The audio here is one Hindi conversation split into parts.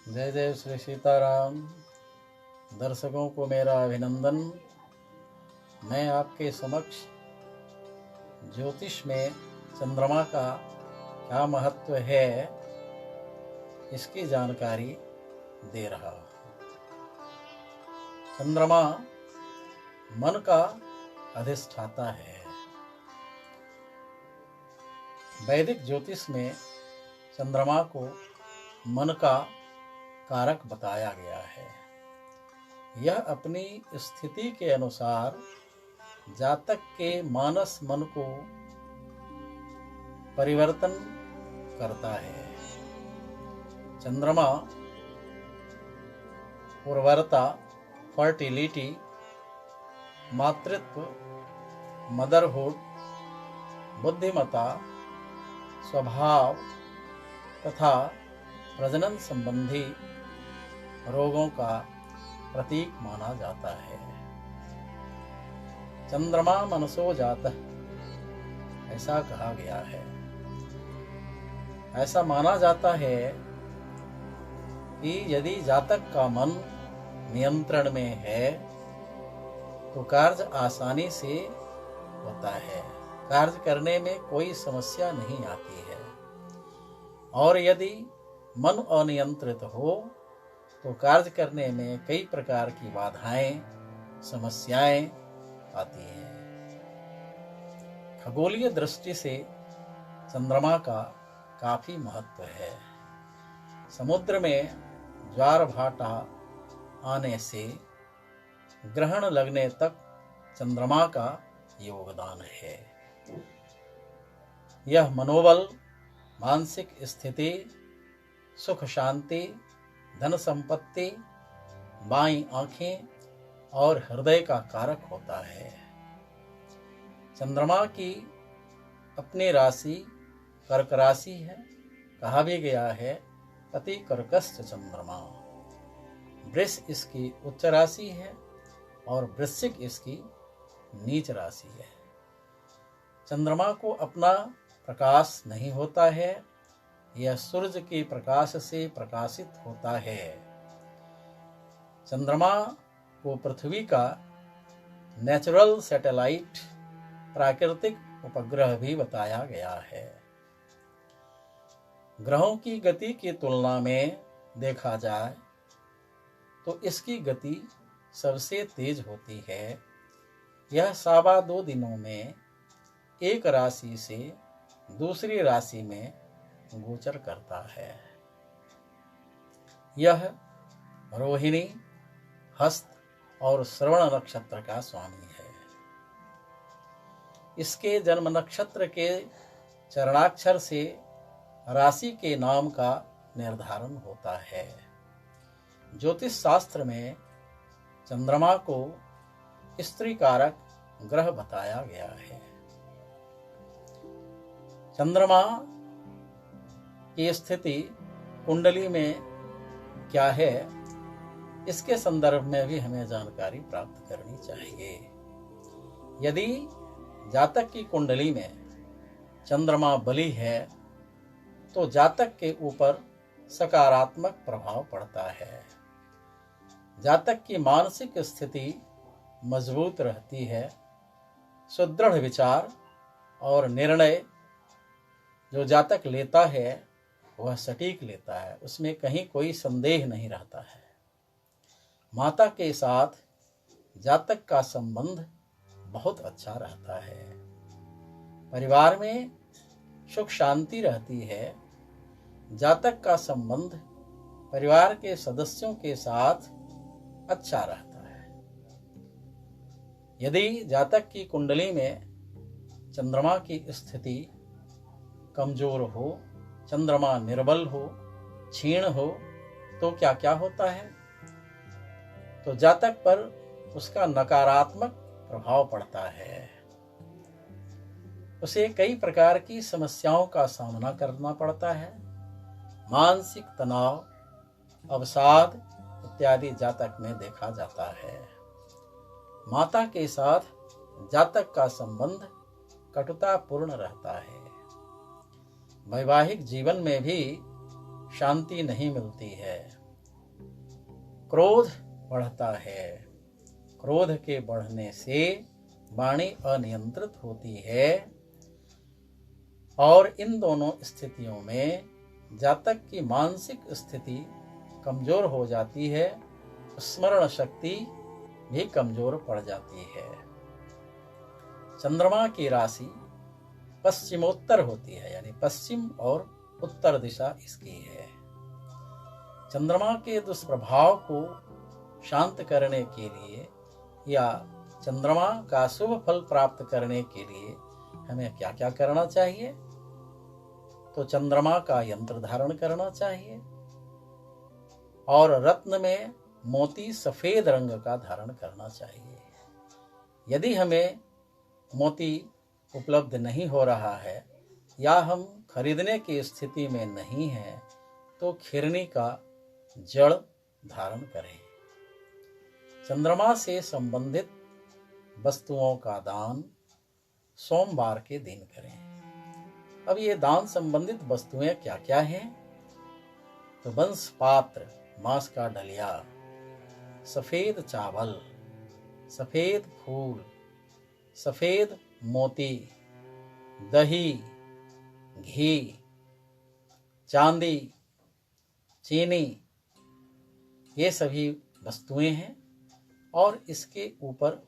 जय जय श्री सीताराम। दर्शकों को मेरा अभिनंदन। मैं आपके समक्ष ज्योतिष में चंद्रमा का क्या महत्व है इसकी जानकारी दे रहा हूँ। चंद्रमा मन का अधिष्ठाता है। वैदिक ज्योतिष में चंद्रमा को मन का कारक बताया गया है। यह अपनी स्थिति के अनुसार जातक के मानस मन को परिवर्तन करता है। चंद्रमा उर्वरता, फर्टिलिटी, मातृत्व, मदरहुड, बुद्धिमत्ता, स्वभाव तथा प्रजनन संबंधी रोगों का प्रतीक माना जाता है। चंद्रमा मनसो जातः ऐसा कहा गया है। ऐसा माना जाता है कि यदि जातक का मन नियंत्रण में है तो कार्य आसानी से होता है, कार्य करने में कोई समस्या नहीं आती है। और यदि मन अनियंत्रित हो तो कार्य करने में कई प्रकार की बाधाएं, समस्याएं आती हैं। खगोलीय दृष्टि से चंद्रमा का काफी महत्व है। समुद्र में ज्वार भाटा आने से ग्रहण लगने तक चंद्रमा का योगदान है। यह मनोबल, मानसिक स्थिति, सुख शांति, धन संपत्ति, बाईं आंखें और हृदय का कारक होता है। चंद्रमा की अपनी राशि कर्क राशि है। कहा भी गया है अति कर्कस्थ चंद्रमा। वृष इसकी उच्च राशि है और वृश्चिक इसकी नीच राशि है। चंद्रमा को अपना प्रकाश नहीं होता है, यह सूर्य के प्रकाश से प्रकाशित होता है। चंद्रमा को पृथ्वी का नेचुरल सैटेलाइट, प्राकृतिक उपग्रह भी बताया गया है। ग्रहों की गति की तुलना में देखा जाए तो इसकी गति सबसे तेज होती है। यह 2.25 दिनों में एक राशि से दूसरी राशि में गोचर करता है। यह रोहिणी, हस्त और श्रवण नक्षत्र का स्वामी है। इसके जन्म नक्षत्र के चरणाक्षर से राशि के नाम का निर्धारण होता है। ज्योतिष शास्त्र में चंद्रमा को स्त्री कारक ग्रह बताया गया है। चंद्रमा की स्थिति कुंडली में क्या है, इसके संदर्भ में भी हमें जानकारी प्राप्त करनी चाहिए। यदि जातक की कुंडली में चंद्रमा बली है तो जातक के ऊपर सकारात्मक प्रभाव पड़ता है। जातक की मानसिक स्थिति मजबूत रहती है। सुदृढ़ विचार और निर्णय जो जातक लेता है वह सटीक लेता है, उसमें कहीं कोई संदेह नहीं रहता है। माता के साथ जातक का संबंध बहुत अच्छा रहता है। परिवार में सुख शांति रहती है। जातक का संबंध परिवार के सदस्यों के साथ अच्छा रहता है। यदि जातक की कुंडली में चंद्रमा की स्थिति कमजोर हो, चंद्रमा निर्बल हो, क्षीण हो, तो क्या क्या होता है? तो जातक पर उसका नकारात्मक प्रभाव पड़ता है। उसे कई प्रकार की समस्याओं का सामना करना पड़ता है। मानसिक तनाव, अवसाद इत्यादि जातक में देखा जाता है। माता के साथ जातक का संबंध कटुतापूर्ण रहता है। वैवाहिक जीवन में भी शांति नहीं मिलती है। क्रोध बढ़ता है। क्रोध के बढ़ने से वाणी अनियंत्रित होती है और इन दोनों स्थितियों में जातक की मानसिक स्थिति कमजोर हो जाती है, स्मरण शक्ति भी कमजोर पड़ जाती है। चंद्रमा की राशि पश्चिमोत्तर होती है, यानी पश्चिम और उत्तर दिशा इसकी है। चंद्रमा के दुष्प्रभाव को शांत करने के लिए या चंद्रमा का शुभ फल प्राप्त करने के लिए हमें क्या क्या करना चाहिए? तो चंद्रमा का यंत्र धारण करना चाहिए और रत्न में मोती सफेद रंग का धारण करना चाहिए। यदि हमें मोती उपलब्ध नहीं हो रहा है या हम खरीदने की स्थिति में नहीं हैं, तो खिरनी का जड़ धारण करें। चंद्रमा से संबंधित वस्तुओं का दान सोमवार के दिन करें। अब ये दान संबंधित वस्तुएं क्या क्या हैं? तो वंश पात्र, मांस का डलिया, सफेद चावल, सफेद फूल, सफेद मोती, दही, घी, चांदी, चीनी, ये सभी वस्तुएं हैं और इसके ऊपर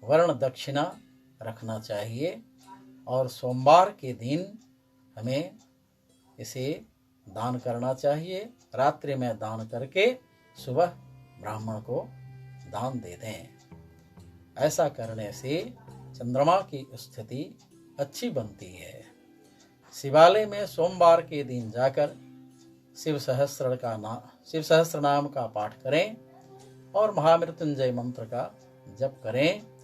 वर्ण दक्षिणा रखना चाहिए और सोमवार के दिन हमें इसे दान करना चाहिए। रात्रि में दान करके सुबह ब्राह्मण को दान दे दें। ऐसा करने से चंद्रमा की स्थिति अच्छी बनती है। शिवालय में सोमवार के दिन जाकर शिव सहस्त्र नाम का पाठ करें और महामृत्युंजय मंत्र का जप करें।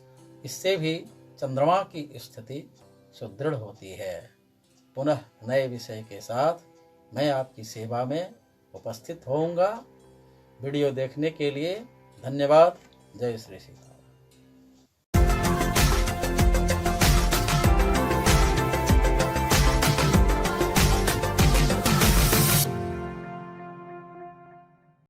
इससे भी चंद्रमा की स्थिति सुदृढ़ होती है। पुनः नए विषय के साथ मैं आपकी सेवा में उपस्थित होऊंगा। वीडियो देखने के लिए धन्यवाद। जय श्री सीता।